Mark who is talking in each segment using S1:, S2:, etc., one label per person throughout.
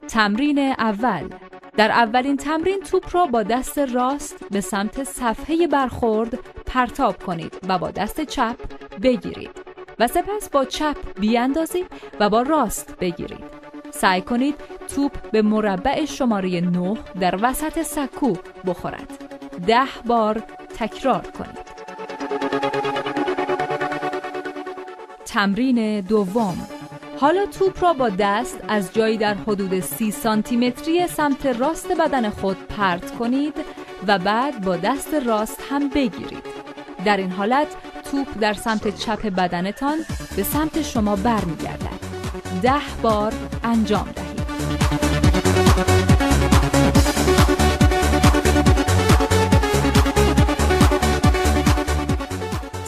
S1: تمرین اول. در اولین تمرین توپ را با دست راست به سمت صفحه برخورد پرتاب کنید و با دست چپ بگیرید و سپس با چپ بیاندازید و با راست بگیرید. سعی کنید توپ به مربع شماره 9 در وسط سکو بخورد. 10 بار تکرار کنید. تمرین دوم. حالا توپ را با دست از جایی در حدود 30 سانتی متری سمت راست بدن خود پرت کنید و بعد با دست راست هم بگیرید. در این حالت توپ در سمت چپ بدنتان به سمت شما برمیگردد. 10 بار انجام دهید.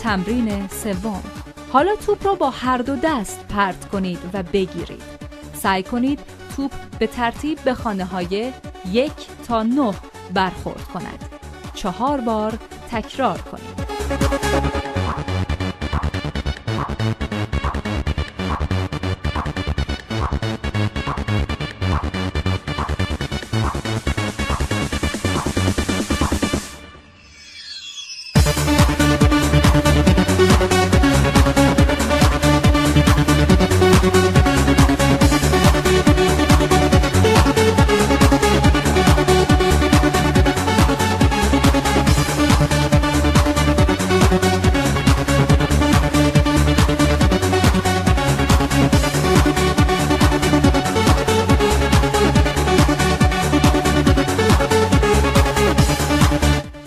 S1: تمرین سوم. حالا توپ را با هر دو دست پرت کنید و بگیرید. سعی کنید توپ به ترتیب به خانه‌های 1 تا 9 برخورد کند. 4 بار تکرار کنید.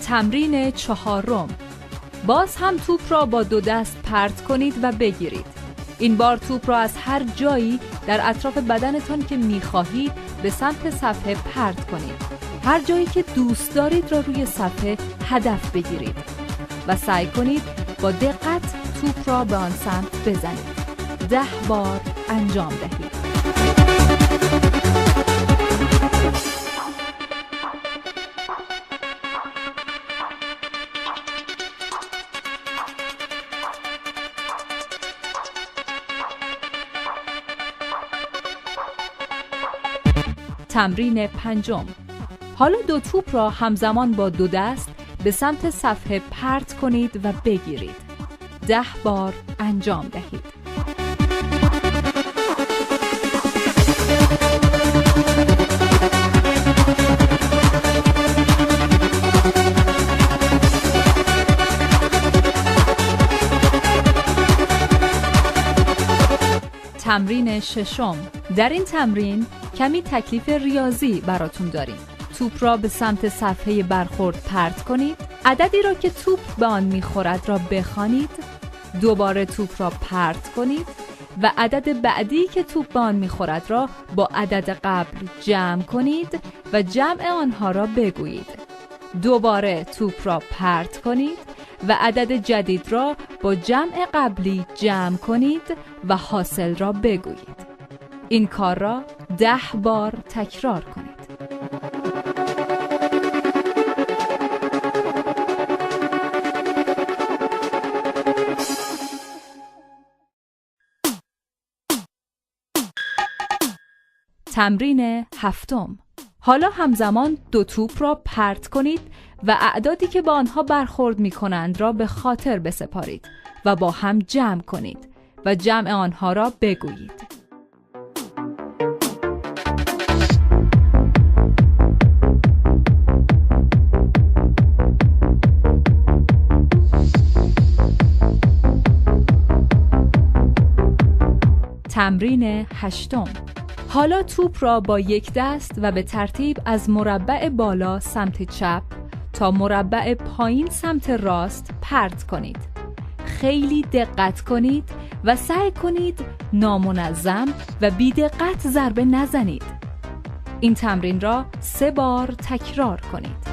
S1: تمرین چهارم. باز هم توپ را با دو دست پرت کنید و بگیرید. این بار توپ را از هر جایی در اطراف بدنتان که می‌خواهید به سمت صفحه پرت کنید. هر جایی که دوست دارید را روی صفحه هدف بگیرید و سعی کنید با دقت توپ را به آن سمت بزنید. 10 بار انجام دهید. تمرین پنجم. حالا دو توپ را همزمان با دو دست به سمت صفحه پرت کنید و بگیرید. 10 بار انجام دهید. تمرین ششم. در این تمرین کمی تکلیف ریاضی براتون داریم. توپ را به سمت صفحه برخورد پرت کنید. عددی را که توپ به آن میخورد را بخوانید. دوباره توپ را پرت کنید و عدد بعدی که توپ به آن میخورد را با عدد قبل جمع کنید و جمع آنها را بگویید. دوباره توپ را پرت کنید و عدد جدید را با جمع قبلی جمع کنید و حاصل را بگویید. این کار را 10 بار تکرار کنید. تمرین هفتم. حالا همزمان دو توپ را پرت کنید و اعدادی که با آنها برخورد می کنند را به خاطر بسپارید و با هم جمع کنید و جمع آنها را بگویید. تمرین هشتم. حالا توپ را با یک دست و به ترتیب از مربع بالا سمت چپ تا مربع پایین سمت راست پرت کنید. خیلی دقت کنید و سعی کنید نامنظم و بی دقت ضربه نزنید. این تمرین را 3 بار تکرار کنید.